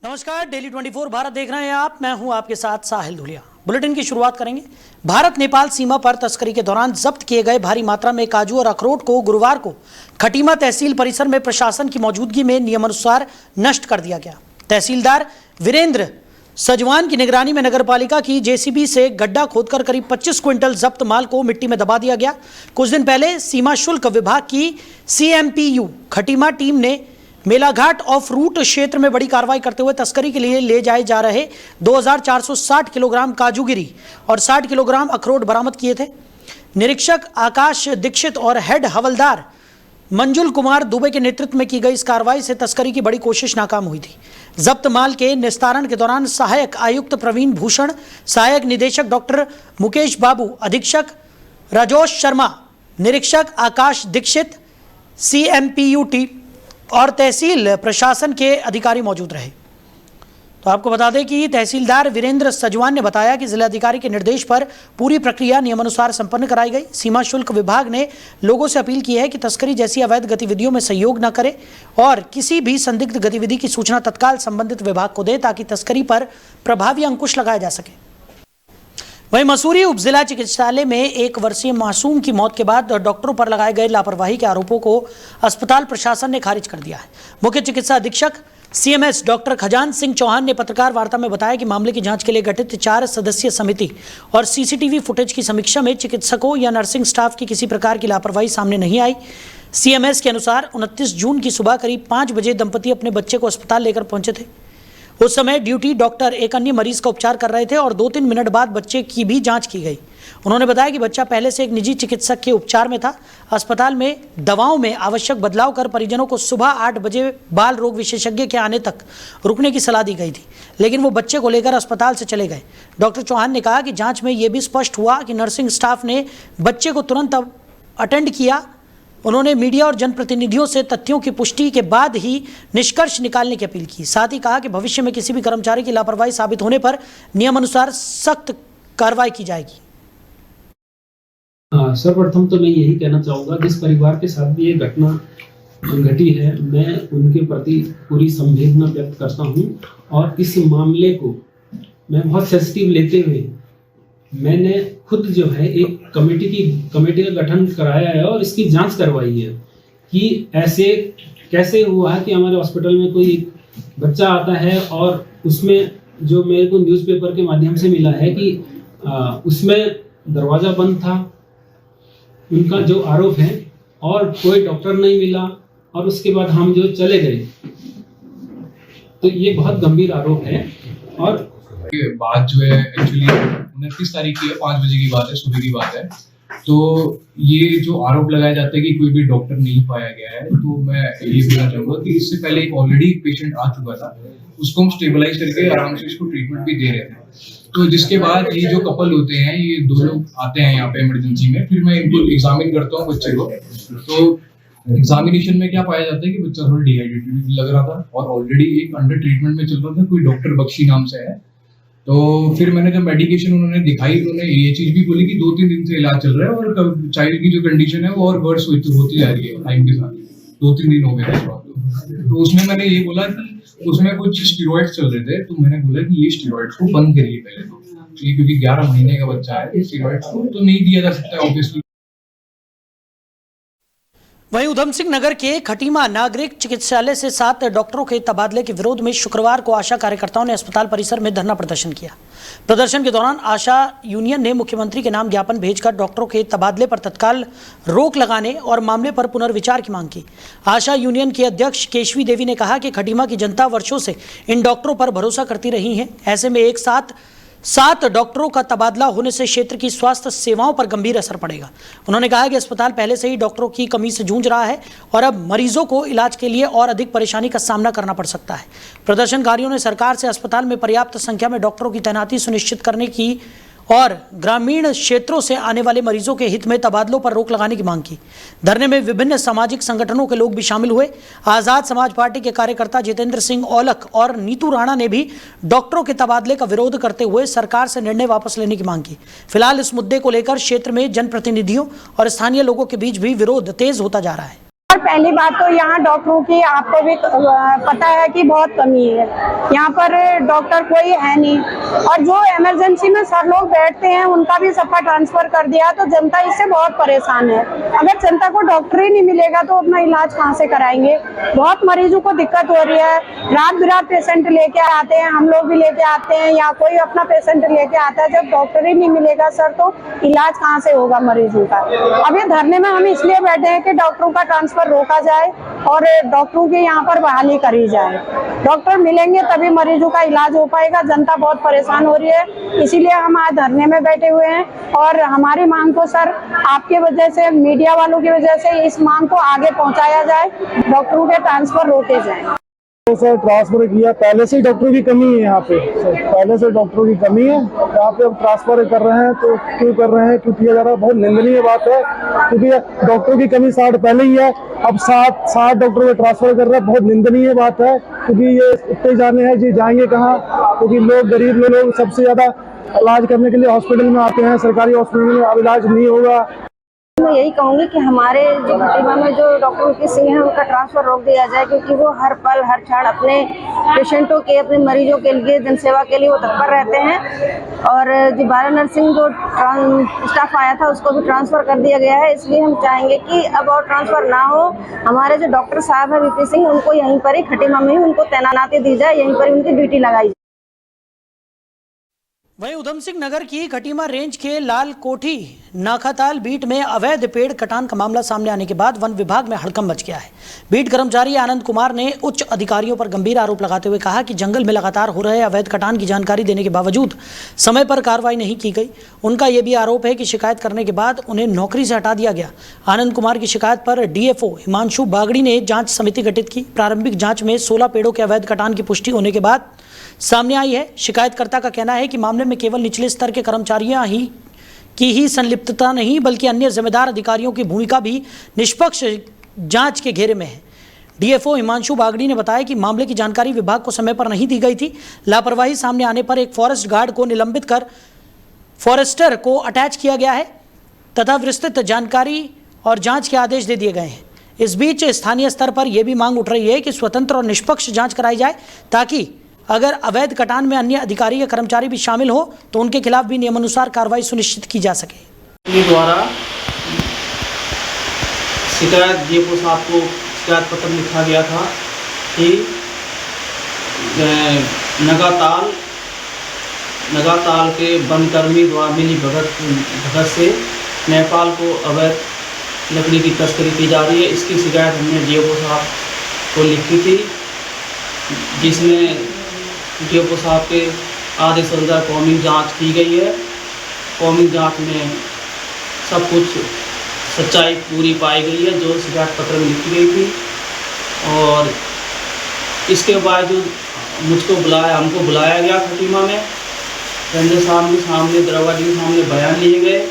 नमस्कार, डेली 24 भारत देख रहे हैं आप। मैं हूं आपके साथ साहिल धुलिया। बुलेटिन की शुरुआत करेंगे। भारत नेपाल सीमा पर तस्करी के दौरान जब्त किए गए भारी मात्रा में काजू और अखरोट को गुरुवार को खटीमा तहसील परिसर में प्रशासन की मौजूदगी में नियमानुसार नष्ट कर दिया गया। तहसीलदार वीरेंद्र सजवान की निगरानी में नगरपालिका की जेसीबी से गड्ढा खोदकर करीब 25 क्विंटल जब्त माल को मिट्टी में दबा दिया गया। कुछ दिन पहले सीमा शुल्क विभाग की CMPU खटीमा टीम ने मेलाघाट ऑफ रूट क्षेत्र में बड़ी कार्रवाई करते हुए तस्करी के लिए ले जाए जा रहे 2460 किलोग्राम काजूगिरी और 60 किलोग्राम अखरोट बरामद किए थे। निरीक्षक आकाश दीक्षित और हेड हवलदार मंजुल कुमार दुबे के नेतृत्व में की गई इस कार्रवाई से तस्करी की बड़ी कोशिश नाकाम हुई थी। जब्त माल के निस्तारण के दौरान सहायक आयुक्त प्रवीण भूषण, सहायक निदेशक डॉक्टर मुकेश बाबू, अधीक्षक राजोश शर्मा, निरीक्षक आकाश दीक्षित, CMPU टीम और तहसील प्रशासन के अधिकारी मौजूद रहे। तो आपको बता दें कि तहसीलदार वीरेंद्र सजवान ने बताया कि जिलाधिकारी के निर्देश पर पूरी प्रक्रिया नियमानुसार संपन्न कराई गई। सीमा शुल्क विभाग ने लोगों से अपील की है कि तस्करी जैसी अवैध गतिविधियों में सहयोग न करें और किसी भी संदिग्ध गतिविधि की सूचना तत्काल संबंधित विभाग को दें ताकि तस्करी पर प्रभावी अंकुश लगाया जा सके। वहीं मसूरी उपजिला चिकित्सालय में 1 वर्षीय मासूम की मौत के बाद डॉक्टरों पर लगाए गए लापरवाही के आरोपों को अस्पताल प्रशासन ने खारिज कर दिया है। मुख्य चिकित्सा अधीक्षक CMS डॉक्टर खजान सिंह चौहान ने पत्रकार वार्ता में बताया कि मामले की जांच के लिए गठित 4 सदस्यीय समिति और CCTV फुटेज की समीक्षा में चिकित्सकों या नर्सिंग स्टाफ की किसी प्रकार की लापरवाही सामने नहीं आई। CMS के अनुसार 29 जून की सुबह करीब 5 बजे दंपति अपने बच्चे को अस्पताल लेकर पहुंचे थे। उस समय ड्यूटी डॉक्टर एक अन्य मरीज का उपचार कर रहे थे और 2-3 मिनट बाद बच्चे की भी जांच की गई। उन्होंने बताया कि बच्चा पहले से एक निजी चिकित्सक के उपचार में था। अस्पताल में दवाओं में आवश्यक बदलाव कर परिजनों को सुबह 8 बजे बाल रोग विशेषज्ञ के आने तक रुकने की सलाह दी गई थी, लेकिन वो बच्चे को लेकर अस्पताल से चले गए। डॉक्टर चौहान ने कहा कि जाँच में ये भी स्पष्ट हुआ कि नर्सिंग स्टाफ ने बच्चे को तुरंत अटेंड किया। उन्होंने मीडिया और जनप्रतिनिधियों से तथ्यों की पुष्टि के बाद ही निष्कर्ष निकालने की अपील की। साथ ही कहा कि भविष्य में किसी भी कर्मचारी की लापरवाही साबित होने पर नियमानुसार सख्त कार्रवाई की जाएगी। सर्वप्रथम तो मैं यही कहना चाहूँगा, जिस परिवार के साथ भी ये घटना घटी है, मैं उनके प्रति पूरी संवेदना व्यक्त करता हूँ और इस मामले को मैं बहुत सेंसिटिव लेते हुए मैंने खुद जो है एक कमेटी का गठन कराया है और इसकी जांच करवाई है कि ऐसे कैसे हुआ कि हमारे हॉस्पिटल में कोई बच्चा आता है और उसमें जो मेरे को न्यूज़पेपर के माध्यम से मिला है कि उसमें दरवाज़ा बंद था, उनका जो आरोप है, और कोई डॉक्टर नहीं मिला और उसके बाद हम जो चले गए, तो ये बहुत गंभीर आरोप है। और बात जो है एक्चुअली 29 तारीख की है, 5 बजे की बात है, सुबह की बात है। तो ये जो आरोप लगाया जाता है कि कोई भी डॉक्टर नहीं पाया गया है, तो मैं ये बोलना चाहूंगा कि इससे पहले एक ऑलरेडी पेशेंट आ चुका था, उसको हम स्टेबलाइज करके आराम से इसको ट्रीटमेंट भी दे रहे थे। तो जिसके बाद ये जो कपल होते हैं, ये 2 लोग आते हैं यहाँ पे इमरजेंसी में, फिर मैं इनको एग्जामिन करता हूँ बच्चे को। तो एग्जामिनेशन में क्या पाया जाता है कि बच्चा थोड़ा डिहाइड्रेटेड लग रहा था और ऑलरेडी एक अंडर ट्रीटमेंट में चल रहा था, कोई डॉक्टर बख्शी नाम से है। तो फिर मैंने जब मेडिकेशन उन्होंने दिखाई, उन्होंने ये चीज भी बोली कि 2-3 दिन से इलाज चल रहा है और चाइल्ड की जो कंडीशन है वो और वर्स होती जा रही है टाइम के साथ। 2-3 दिन हो गए थे। तो उसमें मैंने ये बोला कि उसमें कुछ स्टेरॉइड्स चल रहे थे, तो मैंने बोला कि ये स्टेरॉइड्स को बंद करिए पहले तो, क्योंकि 11 महीने का बच्चा है, स्टेरॉइड्स को तो नहीं दिया जा सकता है ऑब्वियसली। वहीं उधम सिंह नगर के खटीमा नागरिक चिकित्सालय से 7 डॉक्टरों के तबादले के विरोध में शुक्रवार को आशा कार्यकर्ताओं ने अस्पताल परिसर में धरना प्रदर्शन किया। प्रदर्शन के दौरान आशा यूनियन ने मुख्यमंत्री के नाम ज्ञापन भेजकर डॉक्टरों के तबादले पर तत्काल रोक लगाने और मामले पर पुनर्विचार की मांग की। आशा यूनियन की अध्यक्ष केशवी देवी ने कहा कि खटीमा की जनता वर्षों से इन डॉक्टरों पर भरोसा करती रही है। ऐसे में एक साथ 7 डॉक्टरों का तबादला होने से क्षेत्र की स्वास्थ्य सेवाओं पर गंभीर असर पड़ेगा। उन्होंने कहा कि अस्पताल पहले से ही डॉक्टरों की कमी से जूझ रहा है और अब मरीजों को इलाज के लिए और अधिक परेशानी का सामना करना पड़ सकता है। प्रदर्शनकारियों ने सरकार से अस्पताल में पर्याप्त संख्या में डॉक्टरों की तैनाती सुनिश्चित करने की और ग्रामीण क्षेत्रों से आने वाले मरीजों के हित में तबादलों पर रोक लगाने की मांग की। धरने में विभिन्न सामाजिक संगठनों के लोग भी शामिल हुए। आज़ाद समाज पार्टी के कार्यकर्ता जितेंद्र सिंह औलख और नीतू राणा ने भी डॉक्टरों के तबादले का विरोध करते हुए सरकार से निर्णय वापस लेने की मांग की। फिलहाल इस मुद्दे को लेकर क्षेत्र में जनप्रतिनिधियों और स्थानीय लोगों के बीच भी विरोध तेज होता जा रहा है। सर पहली बात तो यहाँ डॉक्टरों की आपको भी पता है कि बहुत कमी है, यहाँ पर डॉक्टर कोई है नहीं, और जो इमरजेंसी में सर लोग बैठते हैं उनका भी सबका ट्रांसफर कर दिया, तो जनता इससे बहुत परेशान है। अगर जनता को डॉक्टर ही नहीं मिलेगा तो अपना इलाज कहाँ से कराएंगे। बहुत मरीजों को दिक्कत हो रही है, रात बिरात पेशेंट लेके आते हैं, हम लोग भी लेके आते हैं या कोई अपना पेशेंट लेके आता है। जब डॉक्टर ही नहीं मिलेगा सर तो इलाज कहाँ से होगा मरीजों का। अब ये धरने में हम इसलिए बैठे हैं कि डॉक्टरों का ट्रांसफर रोका जाए और डॉक्टरों की यहाँ पर बहाली करी जाए। डॉक्टर मिलेंगे तभी मरीजों का इलाज हो पाएगा। जनता बहुत परेशान हो रही है, इसीलिए हम आज धरने में बैठे हुए हैं और हमारी मांग को सर आपके वजह से, मीडिया वालों की वजह से इस मांग को आगे पहुंचाया जाए, डॉक्टरों के ट्रांसफर रोके जाए। तो सर ट्रांसफर किया, पहले से ही डॉक्टरों की कमी है यहाँ पे, पहले से डॉक्टरों की कमी है यहाँ पे। अब ट्रांसफर कर रहे हैं तो क्यों कर रहे हैं, क्यों किया जा रहा है, बहुत निंदनीय बात है, क्योंकि डॉक्टरों की कमी 60 पहले ही है, अब 60 डॉक्टरों को ट्रांसफर कर रहे हैं, बहुत निंदनीय बात है। क्योंकि ये इतने जाने हैं जी, जाएंगे कहाँ, क्योंकि लोग गरीब लोग सबसे ज्यादा इलाज करने के लिए हॉस्पिटल में आते हैं, सरकारी हॉस्पिटल में अब इलाज नहीं होगा। मैं यही कहूँगी कि हमारे जो खटीमा में जो डॉक्टरों की सीट है उनका ट्रांसफ़र रोक दिया जाए, क्योंकि वो हर पल हर क्षण अपने पेशेंटों के, अपने मरीजों के लिए, जनसेवा के लिए वो तत्पर रहते हैं। और जो बारा नर्सिंग जो स्टाफ आया था उसको भी ट्रांसफ़र कर दिया गया है, इसलिए हम चाहेंगे कि अब और ट्रांसफ़र ना हो। हमारे जो डॉक्टर साहब हैं वीपी सिंह, उनको यहीं पर ही खटीमा में ही उनको तैनाती दी जाए, यहीं पर ही उनकी ड्यूटी लगाई जाए। वहीं उधम सिंह नगर की खटीमा रेंज के लाल कोठी नाखाताल बीट में अवैध पेड़ कटान का मामला सामने आने के बाद वन विभाग में हड़कंप मच गया है। बीट कर्मचारी आनंद कुमार ने उच्च अधिकारियों पर गंभीर आरोप लगाते हुए कहा कि जंगल में लगातार हो रहे अवैध कटान की जानकारी देने के बावजूद समय पर कार्रवाई नहीं की गई। उनका यह भी आरोप है कि शिकायत करने के बाद उन्हें नौकरी से हटा दिया गया। आनंद कुमार की शिकायत पर डीएफओ हिमांशु बागड़ी ने जाँच समिति गठित की। प्रारंभिक जाँच में 16 पेड़ों के अवैध कटान की पुष्टि होने के बाद सामने आई है। शिकायतकर्ता का कहना है कि मामले में केवल निचले स्तर के कर्मचारियों की ही संलिप्तता नहीं, बल्कि अन्य जिम्मेदार अधिकारियों की भूमिका भी निष्पक्ष जांच के घेरे में है। डीएफओ हिमांशु बागड़ी ने बताया कि मामले की जानकारी विभाग को समय पर नहीं दी गई थी। लापरवाही सामने आने पर एक फॉरेस्ट गार्ड को निलंबित कर फॉरेस्टर को अटैच किया गया है तथा विस्तृत जानकारी और जाँच के आदेश दे दिए गए हैं। इस बीच स्थानीय स्तर पर यह भी मांग उठ रही है कि स्वतंत्र और निष्पक्ष जाँच कराई जाए, ताकि अगर अवैध कटान में अन्य अधिकारी या कर्मचारी भी शामिल हो तो उनके खिलाफ भी नियमानुसार कार्रवाई सुनिश्चित की जा सके। द्वारा शिकायत डीएफओ साहब को शिकायत पत्र लिखा गया था कि नगाताल के वनकर्मी द्वारा मिली भगत से नेपाल को अवैध लकड़ी की तस्करी की जा रही है। इसकी शिकायत हमने डीएफओ साहब को लिखी थी, जिसमें डीएफओ साहब के आदेश अनुसार कॉमिंग जांच की गई है। कॉमिंग जांच में सब कुछ सच्चाई पूरी पाई गई है जो शिकायत पत्र में लिखी गई थी। और इसके बावजूद हमको बुलाया गया खटीमा में, रंजन साहब के सामने, दरोगा जी के सामने बयान लिए गए।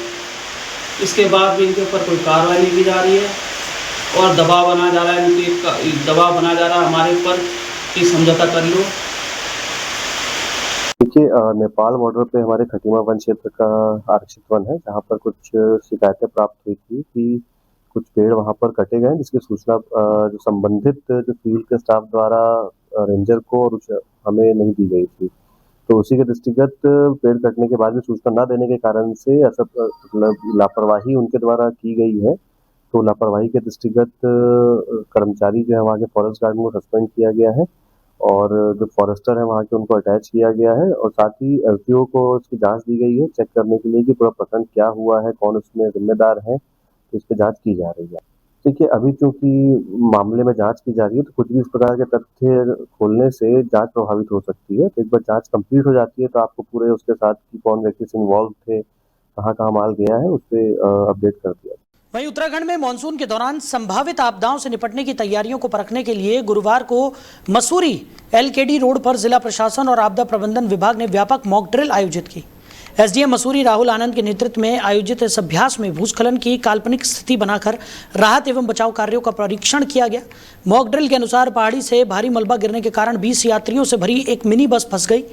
इसके बाद भी इनके ऊपर कोई कार्रवाई नहीं की जा रही है और दबाव बना जा रहा है, दबाव बना जा रहा है हमारे ऊपर कि समझौता कर लो। देखिए, नेपाल बॉर्डर पे हमारे खटीमा वन क्षेत्र का आरक्षित वन है, जहाँ पर कुछ शिकायतें प्राप्त हुई थी कि कुछ पेड़ वहाँ पर कटे गए, जिसकी सूचना जो संबंधित जो फील्ड के स्टाफ द्वारा रेंजर को और हमें नहीं दी गई थी। तो उसी के दृष्टिगत पेड़ कटने के बाद भी सूचना न देने के कारण से ऐसा मतलब लापरवाही उनके द्वारा की गई है। तो लापरवाही के दृष्टिगत कर्मचारी जो है वहाँ के फॉरेस्ट गार्ड को सस्पेंड किया गया है और जो फॉरेस्टर है वहाँ के उनको अटैच किया गया है और साथ ही एसडीओ को इसकी जांच दी गई है चेक करने के लिए कि पूरा प्रखंड क्या हुआ है, कौन उसमें जिम्मेदार है, तो इस पर जाँच की जा रही है। देखिए, अभी चूँकि मामले में जांच की जा रही है तो कुछ भी इस प्रकार के तथ्य खोलने से जांच प्रभावित हो सकती है। तो एक बार जांच कंप्लीट हो जाती है तो आपको पूरे उसके साथ कि कौन व्यक्ति से इन्वॉल्व थे, कहाँ माल गया है, उस पर अपडेट कर दिया। वहीं उत्तराखंड में मानसून के दौरान संभावित आपदाओं से निपटने की तैयारियों को परखने के लिए गुरुवार को मसूरी एलकेडी रोड पर जिला प्रशासन और आपदा प्रबंधन विभाग ने व्यापक मॉक ड्रिल आयोजित की। एसडीएम मसूरी राहुल आनंद के नेतृत्व में आयोजित इस अभ्यास में भूस्खलन की काल्पनिक स्थिति बनाकर राहत एवं बचाव कार्यों का परीक्षण किया गया। मॉक ड्रिल के अनुसार पहाड़ी से भारी मलबा गिरने के कारण 20 यात्रियों से भरी एक मिनी बस फंस गई,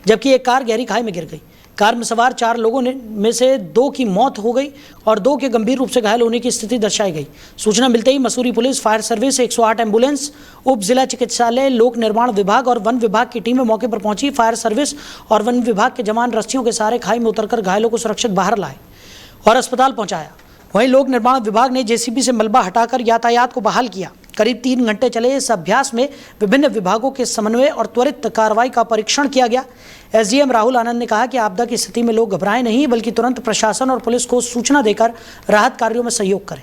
जबकि एक कार गहरी खाई में गिर गई। कार में सवार 4 लोगों में से 2 की मौत हो गई और 2 के गंभीर रूप से घायल होने की स्थिति दर्शाई गई। सूचना मिलते ही Mussoorie police, fire service, 108 ambulance, उप जिला चिकित्सालय, लोक निर्माण विभाग और वन विभाग की टीमें मौके पर पहुंची। फायर सर्विस और वन विभाग के जवान रस्सियों के सहारे खाई में उतरकर घायलों को सुरक्षित बाहर लाए और अस्पताल पहुंचाया। वहीं लोक निर्माण विभाग ने जेसीबी से मलबा हटाकर यातायात को बहाल किया। करीब 3 घंटे चले इस अभ्यास में विभिन्न विभागों के समन्वय और त्वरित कार्रवाई का परीक्षण किया गया। एसडीएम राहुल आनंद ने कहा कि आपदा की स्थिति में लोग घबराएं नहीं, बल्कि तुरंत प्रशासन और पुलिस को सूचना देकर राहत कार्यों में सहयोग करें।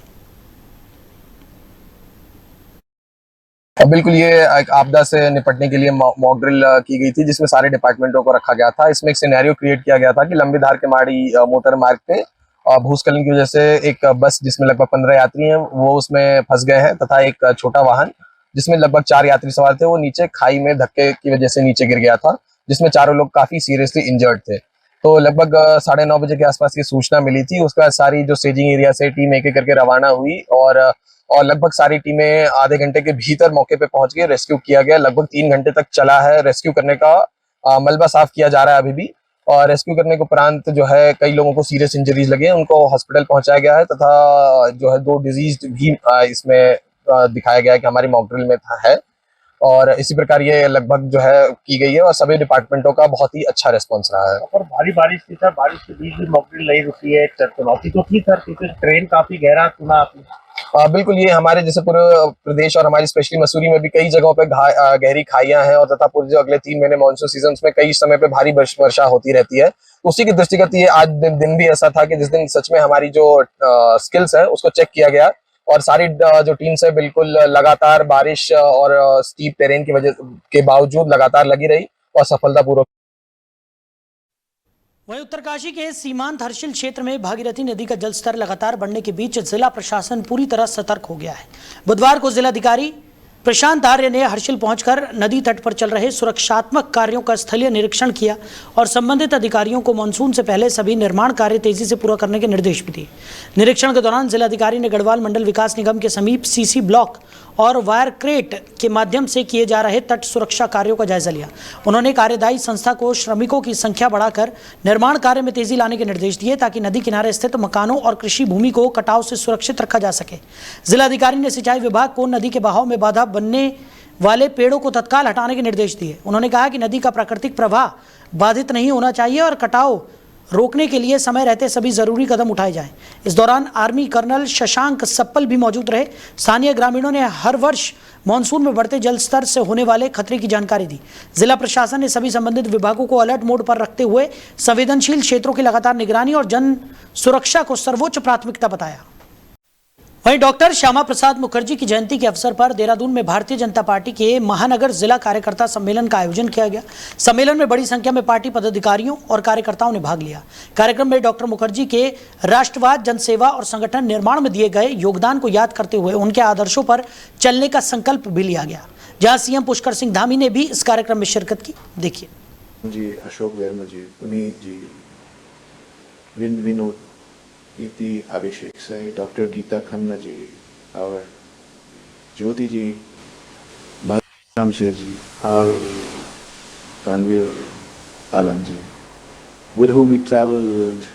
बिल्कुल, ये एक आपदा से निपटने के लिए मॉक ड्रिल की गई थी, जिसमें सारे डिपार्टमेंटों को रखा गया था। इसमें एक सिनेरियो क्रिएट किया गया था कि लंबी धार के माड़ी मोटर मार्ग पे भूस्खलन की वजह से एक बस जिसमें लगभग 15 यात्री हैं वो उसमें फंस गए हैं, तथा एक छोटा वाहन जिसमें लगभग 4 यात्री सवार थे वो नीचे खाई में धक्के की वजह से नीचे गिर गया था, जिसमें चारों लोग काफी सीरियसली इंजर्ड थे। तो लगभग 9:30 बजे के आसपास की सूचना मिली थी। उसके बाद सारी जो स्टेजिंग एरिया से टीम एक एक करके रवाना हुई और लगभग सारी टीमें आधे घंटे के भीतर मौके पे पहुंच गई। रेस्क्यू किया गया, लगभग 3 घंटे तक चला है रेस्क्यू करने का। मलबा साफ किया जा रहा है अभी भी, और रेस्क्यू करने के उपरांत जो है कई लोगों को सीरियस इंजरीज लगे हैं, उनको हॉस्पिटल पहुंचाया गया है, तथा जो है 2 डिजीज भी इसमें दिखाया गया है कि हमारी मॉक ड्रिल में है। और इसी प्रकार ये लगभग जो है की गई है और सभी डिपार्टमेंटों का बहुत ही अच्छा रिस्पॉन्स रहा है। और भारी बारिश थी सर, बारिश के बीच भी मॉक ड्रिल नहीं रुकी है। चुनौती तो थी सर, क्योंकि ट्रेन काफी गहरा सुना आपने। बिल्कुल, ये हमारे जैसे पूरे प्रदेश और हमारी स्पेशली मसूरी में भी कई जगहों पे गहरी खाइयां हैं, और तथा पूरे जो अगले 3 महीने मानसून सीजन में कई समय पे भारी वर्षा होती रहती है। उसी के दृष्टिगत ये आज दिन भी ऐसा था कि जिस दिन सच में हमारी जो स्किल्स है उसको चेक किया गया, और सारी जो टीम्स है बिल्कुल लगातार बारिश और स्टीप टेरेन की वजह के बावजूद लगातार लगी रही और सफलतापूर्वक। वहीं उत्तरकाशी के सीमांत हर्षिल क्षेत्र में भागीरथी नदी का जलस्तर लगातार बढ़ने के बीच जिला प्रशासन पूरी तरह सतर्क हो गया है। बुधवार को जिलाधिकारी प्रशांत आर्य ने हर्षिल पहुंचकर नदी तट पर चल रहे सुरक्षात्मक कार्यों का स्थलीय निरीक्षण किया और संबंधित अधिकारियों को मानसून से पहले सभी निर्माण कार्य तेजी से पूरा करने के निर्देश भी दिए। निरीक्षण के दौरान जिलाधिकारी ने गढ़वाल मंडल विकास निगम के समीप सीसी ब्लॉक और वायर क्रेट के माध्यम से किए जा रहे तट सुरक्षा कार्यों का जायजा लिया। उन्होंने कार्यदायी संस्था को श्रमिकों की संख्या बढ़ाकर निर्माण कार्य में तेजी लाने के निर्देश दिए, ताकि नदी किनारे स्थित मकानों और कृषि भूमि को कटाव से सुरक्षित रखा जा सके। जिलाधिकारी ने सिंचाई विभाग को नदी के बहाव में बाधा बनने वाले पेड़ों को तत्काल हटाने के निर्देश दिए। उन्होंने कहा कि नदी का प्राकृतिक प्रवाह बाधित नहीं होना चाहिए और कटाव रोकने के लिए समय रहते सभी जरूरी कदम उठाए जाएं। इस दौरान आर्मी कर्नल शशांक सप्पल भी मौजूद रहे। स्थानीय ग्रामीणों ने हर वर्ष मानसून में बढ़ते जल स्तर से होने वाले खतरे की जानकारी दी। जिला प्रशासन ने सभी संबंधित विभागों को अलर्ट मोड पर रखते हुए संवेदनशील क्षेत्रों की लगातार निगरानी और जन सुरक्षा को सर्वोच्च प्राथमिकता बताया। वहीं डॉक्टर श्यामा प्रसाद मुखर्जी की जयंती के अवसर पर देहरादून में भारतीय जनता पार्टी के महानगर जिला कार्यकर्ता सम्मेलन का आयोजन किया गया। सम्मेलन में बड़ी संख्या में पार्टी पदाधिकारियों और कार्यकर्ताओं ने भाग लिया। कार्यक्रम में डॉक्टर मुखर्जी के राष्ट्रवाद, जनसेवा और संगठन निर्माण में दिए गए योगदान को याद करते हुए उनके आदर्शों पर चलने का संकल्प भी लिया गया। जहां सीएम पुष्कर सिंह धामी ने भी इस कार्यक्रम में शिरकत की। देखिए जी, अशोक वर्मा जी, पुनीत जी, विनोद कीर्ति, अभिषेक से, डॉक्टर गीता खन्ना जी और ज्योति जी, राम शेर जी और रणवीर आलम जी, with whom we traveled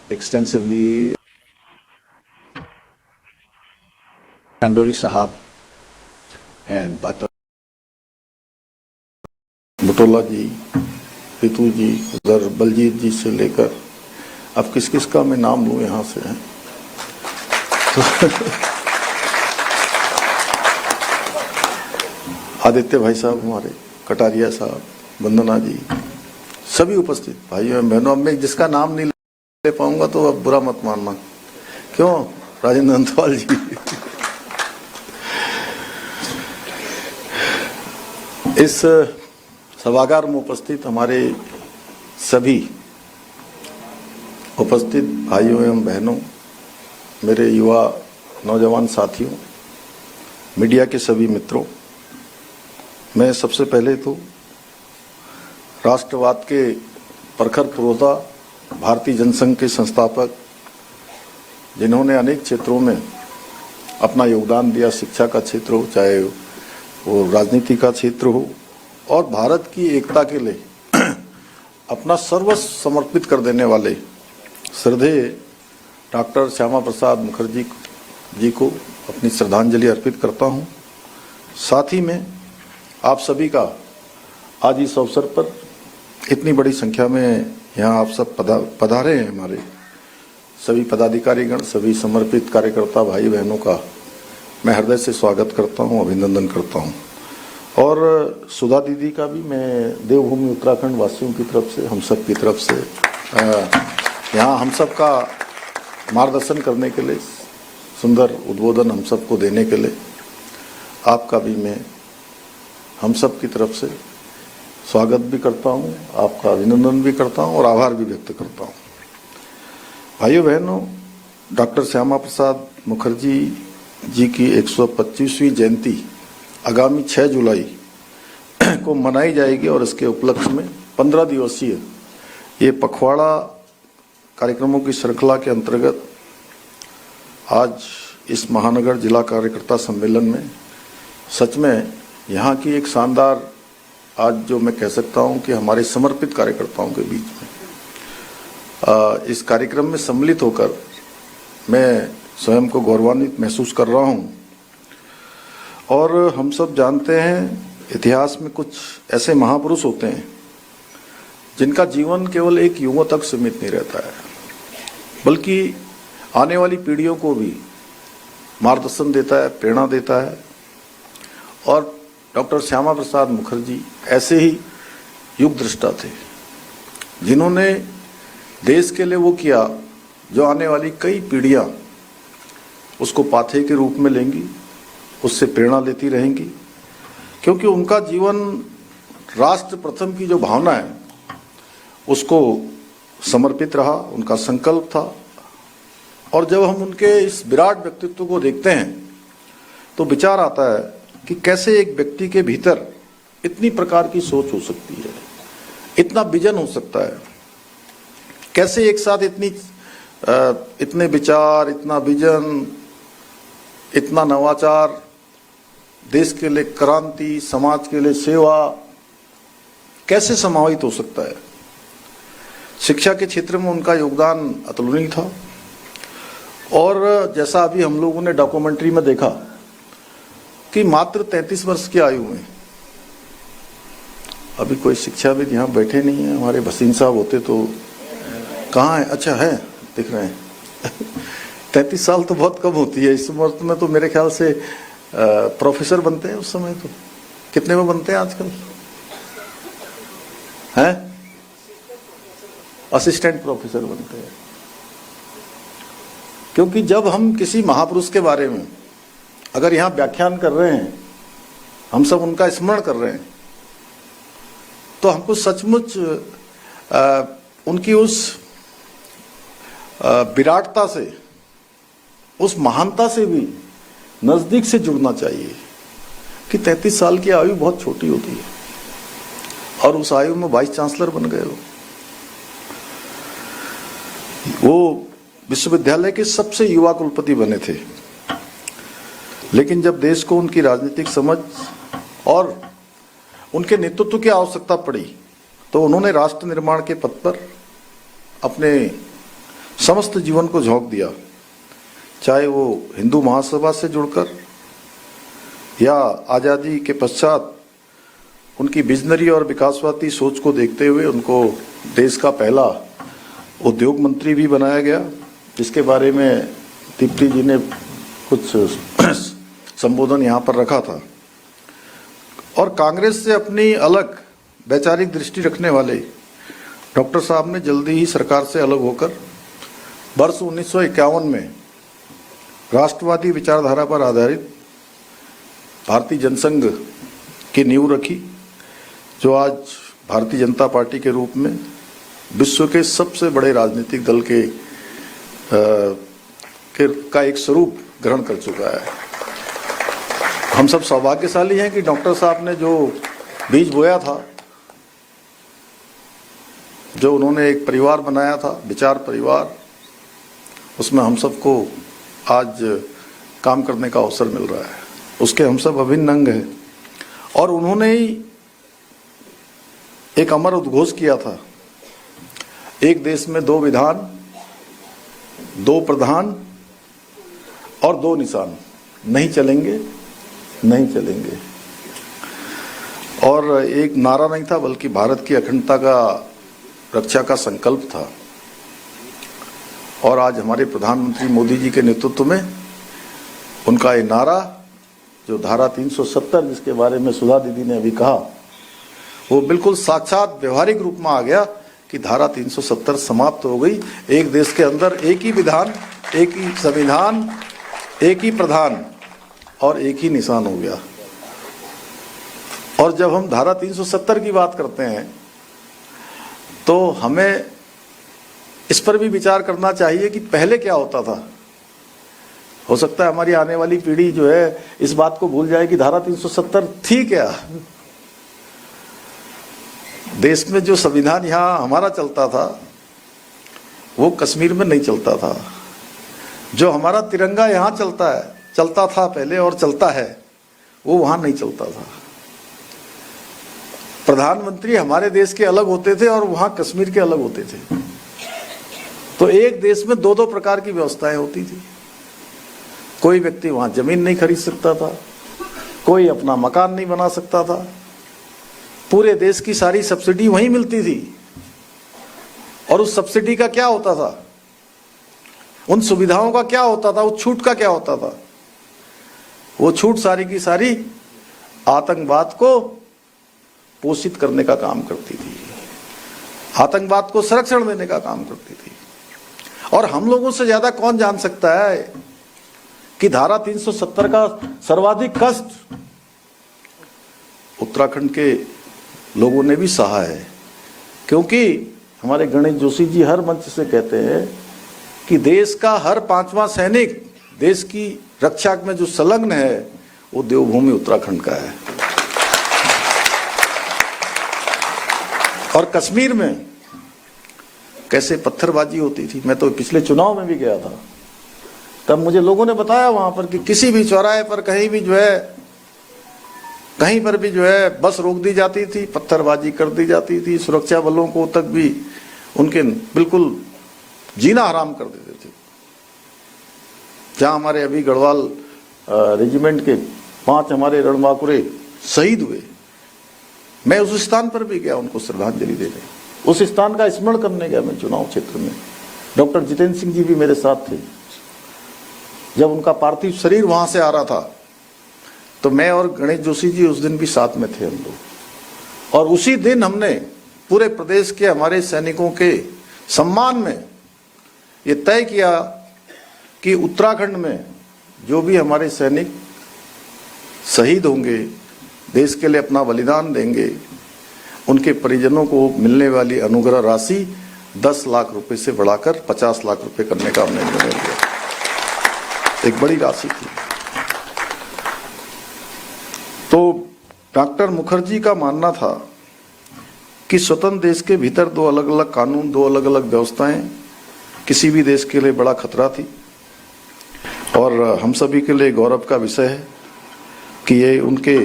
extensively. Kandori Sahab and बटोला जी, पितू जी, उधर बलजीत जी से लेकर अब किस किस का मैं नाम लूँ यहाँ से है आदित्य भाई साहब हमारे, कटारिया साहब, वंदना जी, सभी उपस्थित भाइयों बहनों। अब मैं जिसका नाम नहीं ले पाऊंगा तो अब बुरा मत मानना। क्यों? राजेंद्र अंतवाल जी इस सभागार में उपस्थित हमारे सभी उपस्थित भाइयों एवं बहनों, मेरे युवा नौजवान साथियों, मीडिया के सभी मित्रों, मैं सबसे पहले तो राष्ट्रवाद के प्रखर पुरोधा भारतीय जनसंघ के संस्थापक, जिन्होंने अनेक क्षेत्रों में अपना योगदान दिया, शिक्षा का क्षेत्र हो, चाहे वो राजनीति का क्षेत्र हो, और भारत की एकता के लिए अपना सर्वस्व समर्पित कर देने वाले श्रद्धेय डॉक्टर श्यामा प्रसाद मुखर्जी जी को अपनी श्रद्धांजलि अर्पित करता हूं। साथ ही में आप सभी का आज इस अवसर पर इतनी बड़ी संख्या में यहाँ आप सब पधारे हैं, हमारे सभी पदाधिकारीगण, सभी समर्पित कार्यकर्ता भाई बहनों का मैं हृदय से स्वागत करता हूँ, अभिनंदन करता हूँ। और सुधा दीदी का भी मैं देवभूमि उत्तराखंड वासियों की तरफ से, हम सब की तरफ से यहाँ हम सब का मार्गदर्शन करने के लिए, सुंदर उद्बोधन हम सबको देने के लिए आपका भी मैं हम सब की तरफ से स्वागत भी करता हूँ, आपका अभिनंदन भी करता हूँ और आभार भी व्यक्त करता हूँ। भाइयों बहनों, डॉक्टर श्यामा प्रसाद मुखर्जी जी की 125वीं जयंती आगामी 6 जुलाई को मनाई जाएगी और इसके उपलक्ष्य में 15 दिवसीय ये पखवाड़ा कार्यक्रमों की श्रृंखला के अंतर्गत आज इस महानगर जिला कार्यकर्ता सम्मेलन में सच में यहाँ की एक शानदार, आज जो मैं कह सकता हूँ कि हमारे समर्पित कार्यकर्ताओं के बीच में इस कार्यक्रम में सम्मिलित होकर मैं स्वयं को गौरवान्वित महसूस कर रहा हूँ। और हम सब जानते हैं इतिहास में कुछ ऐसे महापुरुष होते हैं जिनका जीवन केवल एक युगों तक सीमित नहीं रहता है, बल्कि आने वाली पीढ़ियों को भी मार्गदर्शन देता है, प्रेरणा देता है। और डॉक्टर श्यामा प्रसाद मुखर्जी ऐसे ही युग दृष्टा थे जिन्होंने देश के लिए वो किया जो आने वाली कई पीढ़ियां उसको पाथेय के रूप में लेंगी, उससे प्रेरणा लेती रहेंगी, क्योंकि उनका जीवन राष्ट्र प्रथम की जो भावना है उसको समर्पित रहा, उनका संकल्प था। और जब हम उनके इस विराट व्यक्तित्व को देखते हैं तो विचार आता है कि कैसे एक व्यक्ति के भीतर इतनी प्रकार की सोच हो सकती है, इतना विजन हो सकता है, कैसे एक साथ इतने विचार, इतना विजन, इतना नवाचार, देश के लिए क्रांति, समाज के लिए सेवा कैसे समाहित हो सकता है। शिक्षा के क्षेत्र में उनका योगदान अतुलनीय था। और जैसा अभी हम लोगों ने डॉक्यूमेंट्री में देखा कि मात्र 33 वर्ष की आयु में, अभी कोई शिक्षाविद यहाँ बैठे नहीं है, हमारे भसीन साहब होते तो कहाँ है, अच्छा है, दिख रहे हैं 33 साल तो बहुत कम होती है इस उम्र में, तो मेरे ख्याल से प्रोफेसर बनते हैं उस समय। तो कितने में बनते हैं आजकल, हैं? असिस्टेंट प्रोफेसर बनते हैं। क्योंकि जब हम किसी महापुरुष के बारे में अगर यहाँ व्याख्यान कर रहे हैं, हम सब उनका स्मरण कर रहे हैं, तो हमको सचमुच उनकी उस विराटता से, उस महानता से भी नजदीक से जुड़ना चाहिए कि 33 साल की आयु बहुत छोटी होती है और उस आयु में वाइस चांसलर बन गए वो विश्वविद्यालय के सबसे युवा कुलपति बने थे। लेकिन जब देश को उनकी राजनीतिक समझ और उनके नेतृत्व की आवश्यकता पड़ी तो उन्होंने राष्ट्र निर्माण के पथ पर अपने समस्त जीवन को झोंक दिया, चाहे वो हिंदू महासभा से जुड़कर या आज़ादी के पश्चात उनकी विजनरी और विकासवादी सोच को देखते हुए उनको देश का पहला उद्योग मंत्री भी बनाया गया, जिसके बारे में दीप्ति जी ने कुछ संबोधन यहाँ पर रखा था। और कांग्रेस से अपनी अलग वैचारिक दृष्टि रखने वाले डॉक्टर साहब ने जल्दी ही सरकार से अलग होकर वर्ष 1951 में राष्ट्रवादी विचारधारा पर आधारित भारतीय जनसंघ की नींव रखी, जो आज भारतीय जनता पार्टी के रूप में विश्व के सबसे बड़े राजनीतिक दल का एक स्वरूप ग्रहण कर चुका है। हम सब सौभाग्यशाली हैं कि डॉक्टर साहब ने जो बीज बोया था, जो उन्होंने एक परिवार बनाया था, विचार परिवार, उसमें हम सबको आज काम करने का अवसर मिल रहा है। उसके हम सब अभिन्न अंग हैं। और उन्होंने ही एक अमर उद्घोष किया था एक देश में 2 विधान, 2 प्रधान और 2 निशान नहीं चलेंगे, नहीं चलेंगे। और एक नारा नहीं था, बल्कि भारत की अखंडता का रक्षा का संकल्प था। और आज हमारे प्रधानमंत्री मोदी जी के नेतृत्व में उनका ये नारा, जो धारा 370 जिसके बारे में सुधा दीदी ने अभी कहा, वो बिल्कुल साक्षात व्यवहारिक रूप में आ गया कि धारा 370 समाप्त हो गई। एक देश के अंदर एक ही विधान, एक ही संविधान, एक ही प्रधान और एक ही निशान हो गया। और जब हम धारा 370 की बात करते हैं तो हमें इस पर भी विचार करना चाहिए कि पहले क्या होता था। हो सकता है हमारी आने वाली पीढ़ी जो है इस बात को भूल जाए कि धारा 370 थी क्या। देश में जो संविधान यहाँ हमारा चलता था वो कश्मीर में नहीं चलता था। जो हमारा तिरंगा यहाँ चलता था पहले और चलता है, वो वहां नहीं चलता था। प्रधानमंत्री हमारे देश के अलग होते थे और वहां कश्मीर के अलग होते थे। तो एक देश में 2-2 प्रकार की व्यवस्थाएं होती थी। कोई व्यक्ति वहां जमीन नहीं खरीद सकता था, कोई अपना मकान नहीं बना सकता था, पूरे देश की सारी सब्सिडी वहीं मिलती थी। और उस सब्सिडी का क्या होता था, उन सुविधाओं का क्या होता था, उस छूट का क्या होता था? वो छूट सारी की सारी आतंकवाद को पोषित करने का काम करती थी, आतंकवाद को संरक्षण देने का काम करती थी। और हम लोगों से ज्यादा कौन जान सकता है कि धारा 370 का सर्वाधिक कष्ट उत्तराखंड के लोगों ने भी सहा है। क्योंकि हमारे गणेश जोशी जी हर मंच से कहते हैं कि देश का हर 5वां सैनिक देश की रक्षा में जो संलग्न है वो देवभूमि उत्तराखंड का है। और कश्मीर में कैसे पत्थरबाजी होती थी। मैं तो पिछले चुनाव में भी गया था, तब मुझे लोगों ने बताया वहां पर कि किसी भी चौराहे पर कहीं पर भी जो है बस रोक दी जाती थी, पत्थरबाजी कर दी जाती थी, सुरक्षा बलों को तक भी उनके बिल्कुल जीना हराम कर देते थे। जहां हमारे अभी गढ़वाल रेजिमेंट के 5 हमारे रणबांकुरे शहीद हुए, मैं उस स्थान पर भी गया उनको श्रद्धांजलि देने। उस स्थान का स्मरण करने गया मैं चुनाव क्षेत्र में। डॉक्टर जितेंद्र सिंह जी भी मेरे साथ थे। जब उनका पार्थिव शरीर वहां से आ रहा था तो मैं और गणेश जोशी जी उस दिन भी साथ में थे हम लोग। और उसी दिन हमने पूरे प्रदेश के हमारे सैनिकों के सम्मान में ये तय किया कि उत्तराखंड में जो भी हमारे सैनिक शहीद होंगे, देश के लिए अपना बलिदान देंगे, उनके परिजनों को मिलने वाली अनुग्रह राशि 10 लाख रुपए से बढ़ाकर 50 लाख रुपए करने का हमने निर्णय लिया। एक बड़ी राशि थी। तो डॉक्टर मुखर्जी का मानना था कि स्वतंत्र देश के भीतर 2 अलग अलग कानून, 2 अलग अलग व्यवस्थाएं किसी भी देश के लिए बड़ा खतरा थी। और हम सभी के लिए गौरव का विषय है कि ये उनके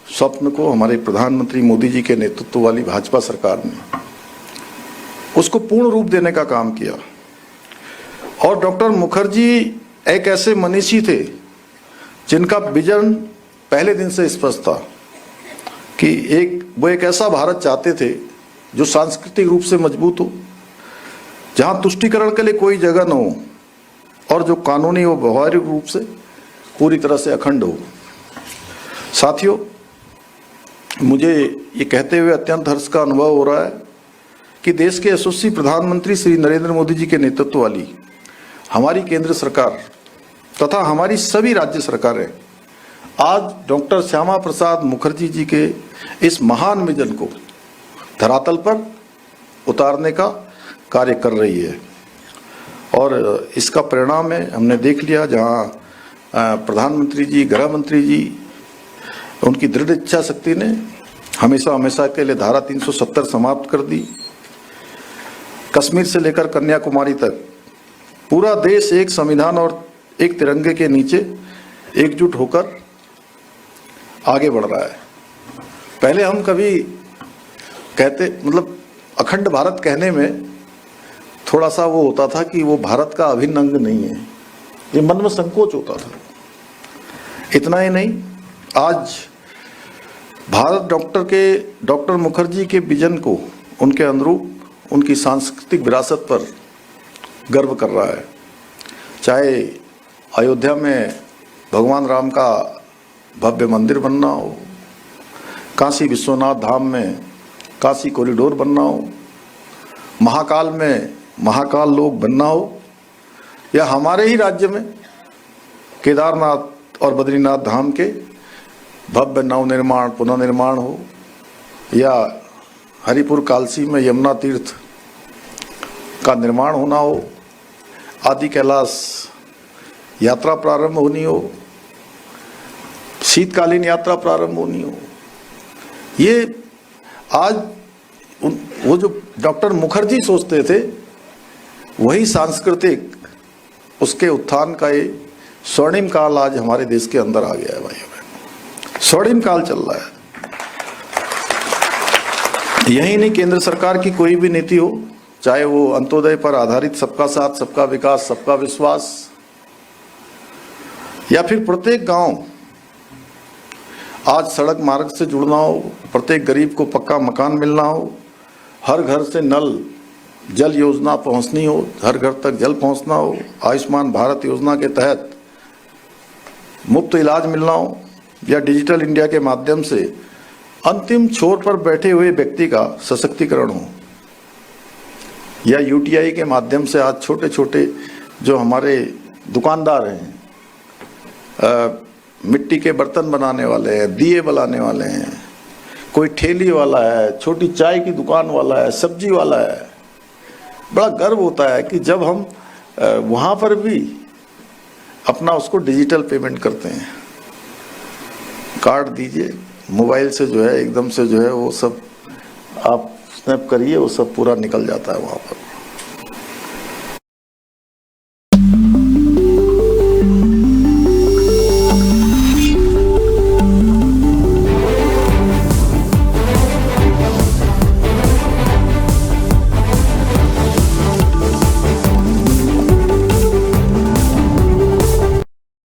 स्वप्न को हमारे प्रधानमंत्री मोदी जी के नेतृत्व वाली भाजपा सरकार ने उसको पूर्ण रूप देने का काम किया। और डॉक्टर मुखर्जी एक ऐसे मनीषी थे जिनका विजन पहले दिन से स्पष्ट था कि वो एक ऐसा भारत चाहते थे जो सांस्कृतिक रूप से मजबूत हो, जहां तुष्टीकरण के लिए कोई जगह न हो और जो कानूनी व व्यवहारिक रूप से पूरी तरह से अखंड हो। साथियों, मुझे ये कहते हुए अत्यंत हर्ष का अनुभव हो रहा है कि देश के यशस्वी प्रधानमंत्री श्री नरेंद्र मोदी जी के नेतृत्व वाली हमारी केंद्र सरकार तथा हमारी सभी राज्य सरकारें आज डॉक्टर श्यामा प्रसाद मुखर्जी जी के इस महान विजन को धरातल पर उतारने का कार्य कर रही है। और इसका परिणाम है, हमने देख लिया, जहां प्रधानमंत्री जी, गृह मंत्री जी, उनकी दृढ़ इच्छा शक्ति ने हमेशा के लिए धारा 370 समाप्त कर दी। कश्मीर से लेकर कन्याकुमारी तक पूरा देश एक संविधान और एक तिरंगे के नीचे एकजुट होकर आगे बढ़ रहा है। पहले हम कभी कहते, मतलब अखंड भारत कहने में थोड़ा सा वो होता था कि वो भारत का अभिन्न अंग नहीं है, ये मन में संकोच होता था। इतना ही नहीं, आज भारत डॉक्टर मुखर्जी के विजन को, उनके अनुरूप उनकी सांस्कृतिक विरासत पर गर्व कर रहा है। चाहे अयोध्या में भगवान राम का भव्य मंदिर बनना हो, काशी विश्वनाथ धाम में काशी कॉरिडोर बनना हो, महाकाल में महाकाल लोक बनना हो, या हमारे ही राज्य में केदारनाथ और बद्रीनाथ धाम के भव्य नवनिर्माण पुनर्निर्माण हो, या हरिपुर कालसी में यमुना तीर्थ का निर्माण होना हो, आदि कैलाश यात्रा प्रारंभ होनी हो, शीतकालीन यात्रा प्रारंभ होनी हो, ये आज वो जो डॉक्टर मुखर्जी सोचते थे वही सांस्कृतिक उसके उत्थान का ये स्वर्णिम काल आज हमारे देश के अंदर आ गया है। भाइयों बहनों, स्वर्णिम काल चल रहा है। यही नहीं, केंद्र सरकार की कोई भी नीति हो, चाहे वो अंत्योदय पर आधारित सबका साथ सबका विकास सबका विश्वास, या फिर प्रत्येक गांव आज सड़क मार्ग से जुड़ना हो, प्रत्येक गरीब को पक्का मकान मिलना हो, हर घर से नल जल योजना पहुंचनी हो, हर घर तक जल पहुंचना हो, आयुष्मान भारत योजना के तहत मुफ्त इलाज मिलना हो, या डिजिटल इंडिया के माध्यम से अंतिम छोर पर बैठे हुए व्यक्ति का सशक्तिकरण हो, या यूटीआई के माध्यम से आज छोटे छोटे जो हमारे दुकानदार हैं, मिट्टी के बर्तन बनाने वाले हैं, दिए बनाने वाले हैं, कोई ठेली वाला है, छोटी चाय की दुकान वाला है, सब्जी वाला है, बड़ा गर्व होता है कि जब हम वहाँ पर भी अपना उसको डिजिटल पेमेंट करते हैं। कार्ड दीजिए, मोबाइल से जो है एकदम से जो है वो सब आप स्नैप करिए, वो सब पूरा निकल जाता है वहाँ पर।